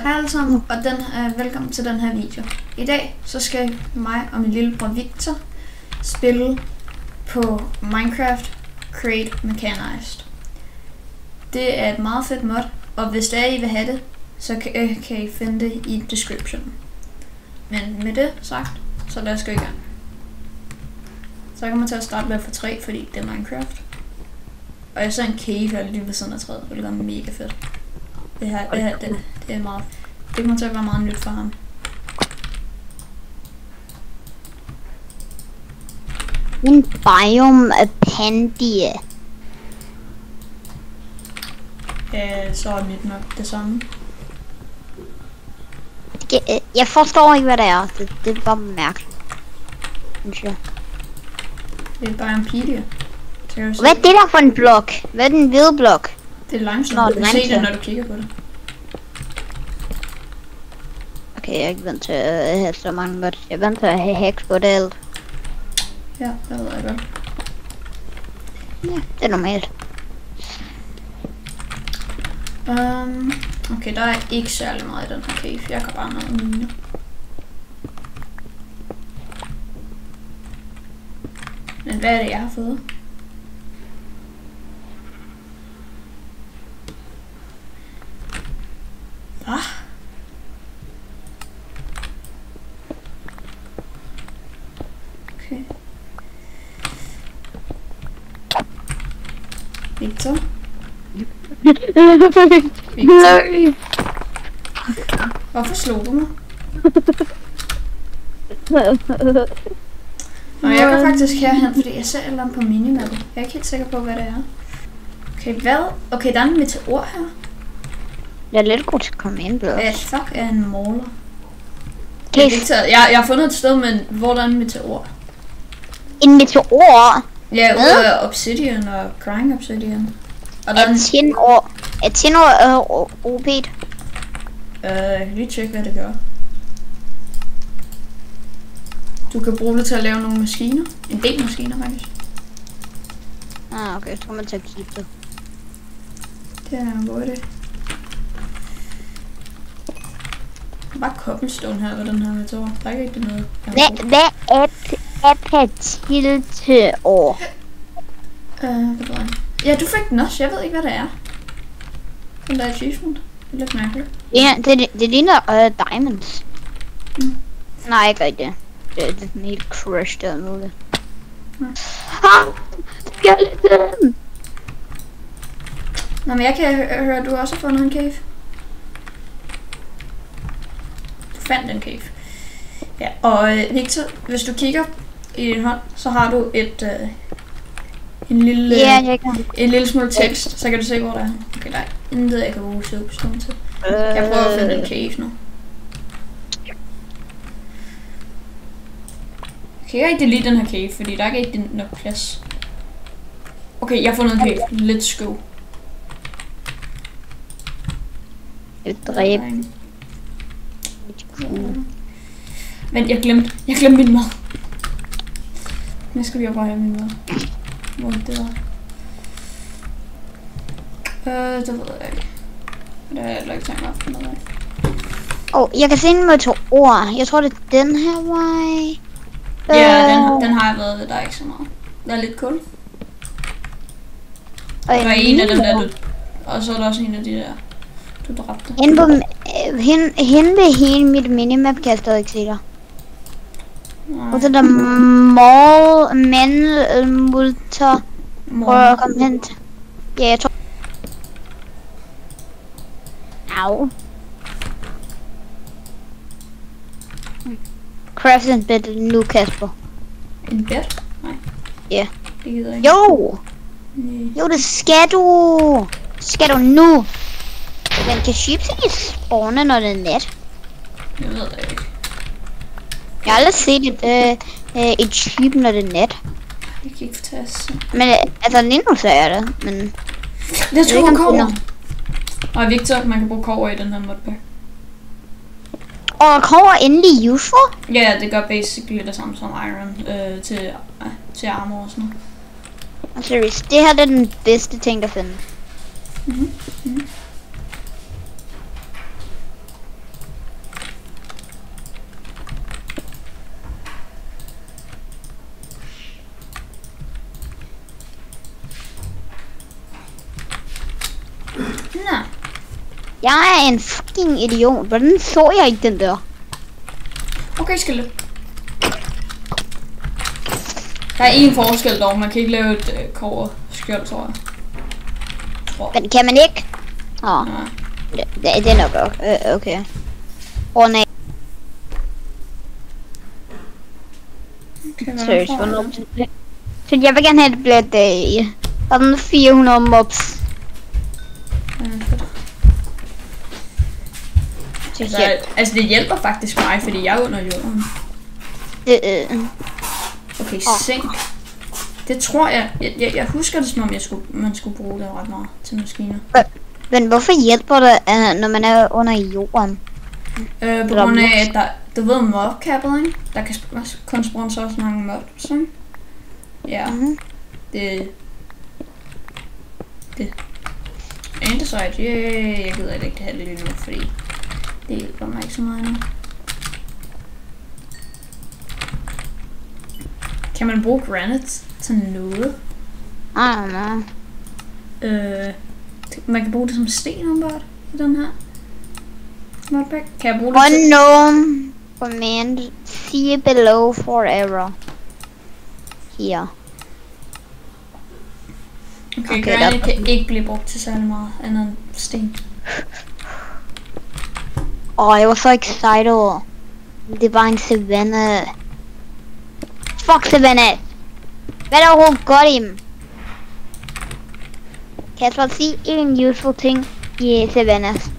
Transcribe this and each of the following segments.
Hej alle sammen, og velkommen til den her video. I dag så skal mig og min lillebror Victor spille på Minecraft Create Mechanized. Det er et meget fedt mod, og hvis det er I vil have det, så kan I finde det i description. Men med det sagt, så lad os gå i gang. Så kommer man til at starte med for 3, fordi det er Minecraft. Og jeg ser en cave her lige ved siden af træet, det er mega fedt. Det er meget. Det kommer til at være meget nyt for ham. En biome af Pandie. Så er mit nok det samme. Jeg forstår ikke hvad det er. Det er bare mærkeligt. Det er bare en pile. Hvad er det der for en blok? Hvad er den hvide blok? Det er langsomt. Du kan se det, når du kigger på det. Okay, jeg er ikke vant til at have så mange mods. Jeg er vant til at have hacks på det alt. Ja, det ved jeg godt. Ja, det er normalt. Okay, der er ikke særlig meget i den her cave. Jeg kan bare noget mine. Men hvad er det, jeg har fået? Hvad? Okay. Victor? Victor? Hvorfor slog du mig? Nå, jeg går faktisk herhen, fordi jeg ser et eller andet på minimappet. Jeg er ikke helt sikker på, hvad det er. Okay, hvad? Okay, der er en meteor her. Jeg er lidt god til at komme ind, Hvad fuck er en måler? Okay. Jeg har fundet et sted, men hvor der er en meteor. En meteor? Ja, ud af obsidian og crying obsidian. Og der er tin år OP'et? Jeg kan lige tjekke, hvad det gør. Du kan bruge det til at lave nogle maskiner. En del maskiner, faktisk. Ah, okay. Så kan man tage kigge det. Det er en god idé. Der er bare cobblestone her ved den her meteor. Der er ikke rigtig noget. Hvad er patilteår? Det ved jeg. Ja, du fik den også. Jeg ved ikke, hvad det er. Den der achievement. Det er lidt mærkeligt. Ja, det ligner diamonds. Mm. Nej, ikke rigtigt. Det er den helt crushed der nu. Skeleton! Nå, men jeg kan høre, at du også har fundet en cave. Du fandt en cave. Ja, og Victor, hvis du kigger i din hånd, så har du en lille smule tekst, så kan du se, hvor der er. Okay, der er intet, jeg kan bruge søgepistolen til. Jeg prøver at finde en cave nu. Okay, jeg kan ikke lide den her cave, fordi der er ikke rigtig nok plads. Okay, jeg har fundet en cave. Let's go. Men jeg glemte min mad. Nu skal vi jo bare have min mad. Hvor det var. Det ved jeg ikke. Det har jeg heller ikke tænkt mig at finde noget af. Jeg kan se en meteor. Jeg tror det er den her vej. Ja, den har jeg været ved, der er ikke så meget. Der er lidt kul. Der er en af dem der, og så er der også en af de der, du dræbte. Hende ved hele mit minimap kan jeg stadig ikke se dig. Og så der multer. Prøv at komme hen til. Ja, jeg tror. Au. Craft en bed nu, Kasper. En bed? Nej. Ja. Det gider jeg ikke. Jo! Jo, det skal du! Skal du nu? Men kan sheeps ikke spawne, når det er nat? Jeg ved det ikke. Jeg har aldrig set et sheep, når det er nat. Jeg kan ikke fortælle. Men altså, lige nu så er det, men... Det tror jeg kover. Og Victor, man kan bruge kover i den her modpack. Og kover er endelig useful? Ja, det gør basically det samme som iron til armor og sådan noget. Seriøst, det her er den bedste ting, der findes. Jeg er en fucking idiot. Hvordan så jeg ikke den der? Okay, skelet. Der er en forskel dog. Man kan ikke lave et kobberskjold, tror jeg. Men kan man ikke? Åh. Det er nok okay. Nej. Seriøst, hvornår? Så jeg vil gerne have det bliver dag. Der er den 400 mobs. Altså det hjælper faktisk mig, fordi jeg er under jorden. Okay, sink. Det tror jeg. Jeg husker det som om man skulle bruge det ret meget til maskiner. Men hvorfor hjælper det, når man er under jorden? På grund af, at du ved mobcappet, ikke? Der kan kun spawne så mange mobs, ikke? Ja. Det Andesite, jeg gider ikke det her lidt nu, fordi det hjælper mig ikke så meget nu. Kan man bruge granite til noget? I don't know. Man kan bruge det som sten ombord i den her modpack. Kan jeg bruge det Unknown command, see below for error. Here. Okay, granite kan ikke blive brugt til særlig meget andet end sten. Jeg var så excited. Det var en savanne. Fuck savanne! Hvad er der overhovedet godt i dem? Kan jeg så sige en useful ting i savannas?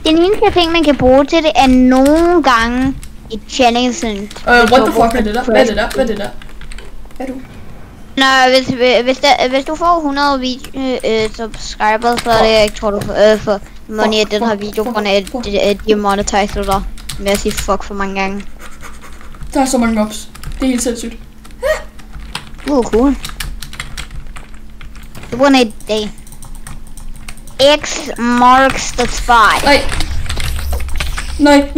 Den eneste ting man kan bruge til det er nogle gange i challenge. What the fuck er det der? Hvad er det der? Hvad er det der? Hvad er du? Nå, hvis du får 100 subscribers, så er det ikke, tror du, for money af den her video, på grund af at de monetiser dig med at sige fuck for mange gange. Der er så mange mobs. Det er helt sindssygt. Cool. Det var en dag. X marks the spot. Nej.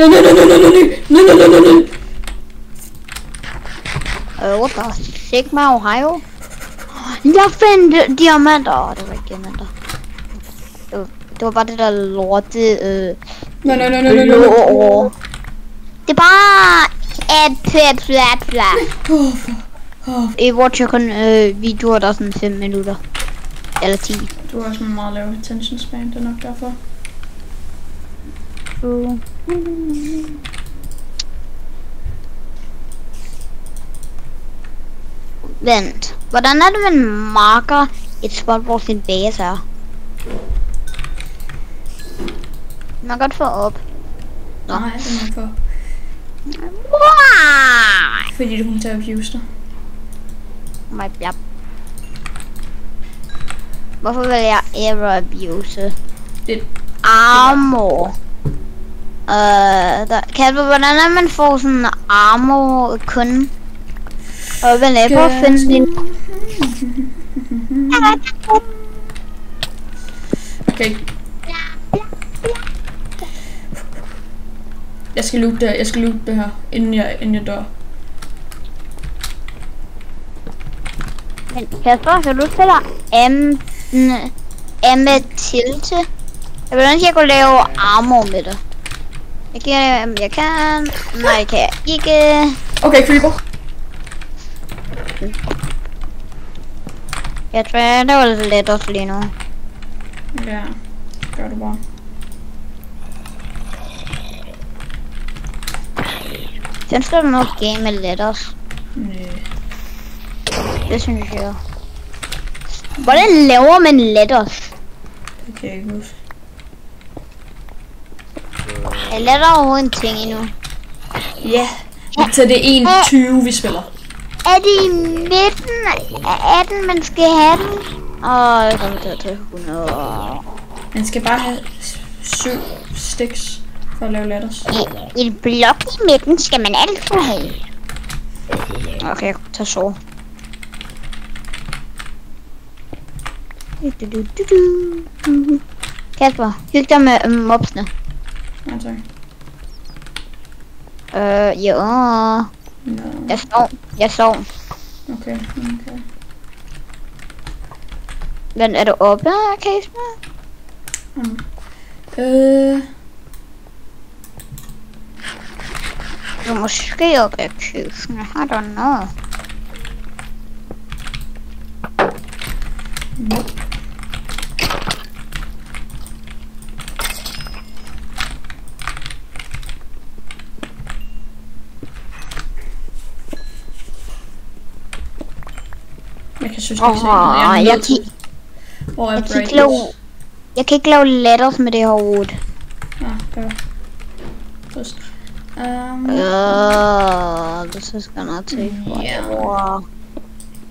What the Sigma Ohio? Jeg fandt diamanter. Det var ikke diamanter. Det var bare det der lorte. Nej. Det er bare et flat. I watcher kun videoer, der er sådan 5 minutter. Eller 10. Du har også en meget lav attention span, det er nok derfor. Vent. Hvordan er det, man marker et spot, hvor sin base er? Man kan godt få op. Nej, det er man for. Why? Fordi du kommer til at abuse dig. My blab. Hvorfor vil jeg ever abuse? Det armor. Kasper, hvordan er man får sådan armor kun? Og vil jeg prøve at finde din... Okay. Jeg skal loot det her, inden jeg dør. Men Kasper, kan du spille Amethylte? Hvordan skal jeg kunne lave armor med det? Jeg kan... Nej, kan jeg ikke... Okay, creeper. Jeg tror, det var lidt let også lige nu. Ja, gør det bare. Synes du, der er noget game med letters? Nej. Det synes jeg. Hvordan laver man letters? Det kan jeg ikke huske. Er letter overhovedet en ting endnu? Ja. Så det er 21, vi spiller. Er det i midten af den, man skal have den? Jeg kommer til 100. Man skal bare have 7 sticks for at lave letters. En blok i midten skal man altid have. Okay, jeg kan tage så. Kasper, hyg dig med mobsene. Ja, tak. Ja. No. Jeg sov. Okay. Men er du oppe, Kasper? Du måske op i køkkenet, I don't know. Nope. Jeg kan synes, jeg kan ikke lave letters med det her ord. Ja, det var først. This is gonna take yeah. wow.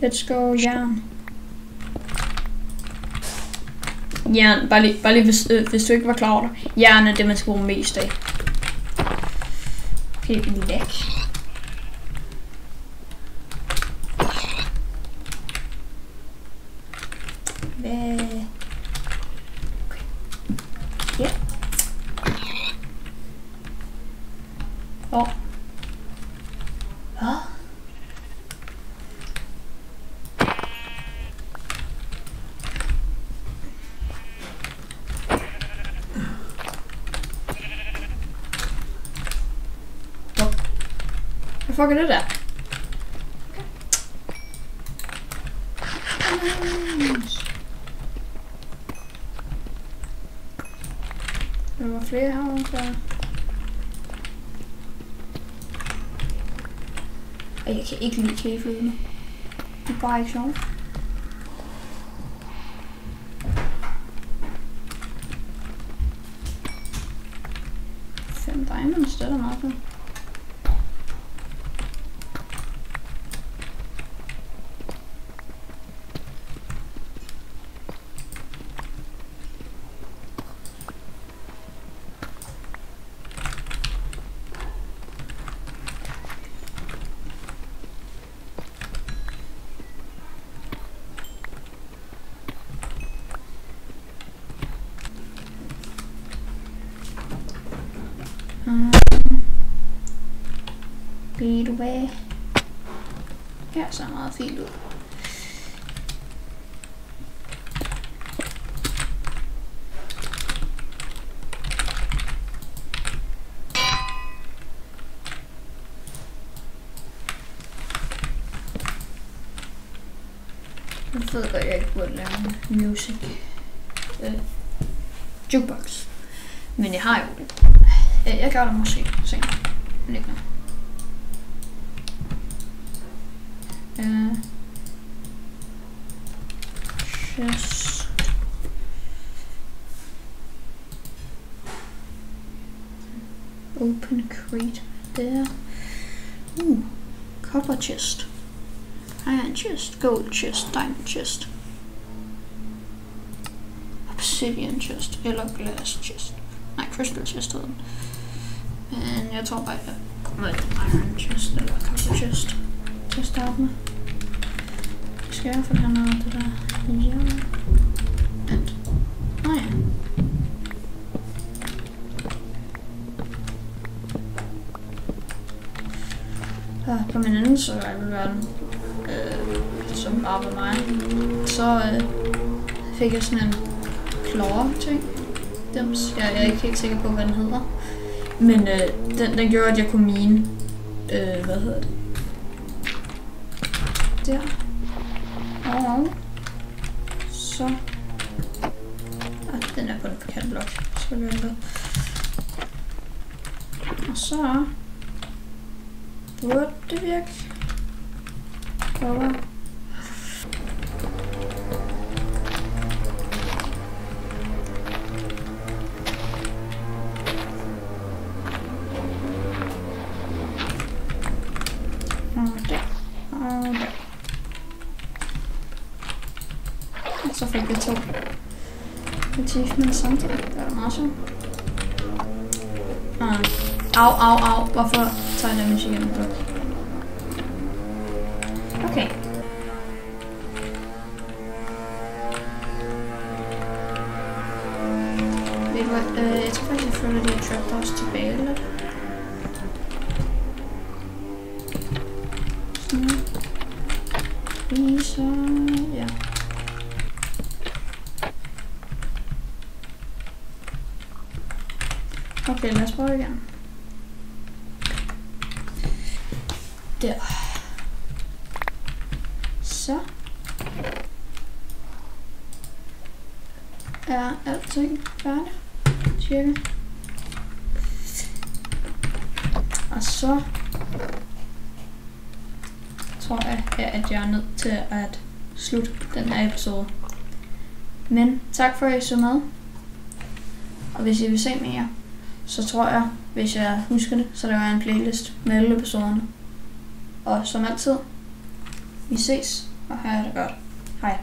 Let's go, jern. Jern, bare lige hvis du ikke var klar over det. Jern er det, man skal bruge mest af. Okay, læk. Hvad? Okay. Ja. Åh. Hvad? Hvad fuck er det der? Der var flere herovre, så... Jeg kan ikke lide kæfløbene. Det er bare ikke sjovt. 5 diamonds, det er da meget fedt. Lead away. Her ser meget fint ud. Jeg ved godt, jeg ikke burde lave music. Jukebox. Men jeg har jo det. Jeg gør det måske senere. Men ikke nu. Chest. Open crate there. Copper chest. Iron chest. Gold chest. Diamond chest. Obsidian chest. Eller glass chest. Nej, crystal chest hedder den. Men jeg tror bare, jeg kommer med iron chest eller copper chest til at starte med. Skal jeg i hvert fald have noget af det der? Ja. Vent. Nå ja. På min anden survival-verden, som bare var mig, så fik jeg sådan en claw-ting. Jeg er ikke helt sikker på, hvad den hedder. Men den gjorde, at jeg kunne mine, hvad hedder det? Der. Og så... den er på den forkerte blok. Så vil jeg og så... burde det virke. Over. Så fik jeg 2 achievements samtidig. Det var meget sjovt. Au. Hvorfor tager jeg damage igen? Okay. Ved du hvad? Jeg tror faktisk, jeg følger de her trapdoors tilbage lidt. Sådan. Lige så... ja. Okay, lad os prøve igen. Der. Så. Er alting færdigt? Cirka. Og så tror jeg, at jeg er nødt til at slutte den her episode. Men tak for at I så med. Og hvis I vil se mere, så tror jeg, hvis jeg husker det, så laver jeg en playlist med alle episoderne. Og som altid, vi ses og have det godt. Hej.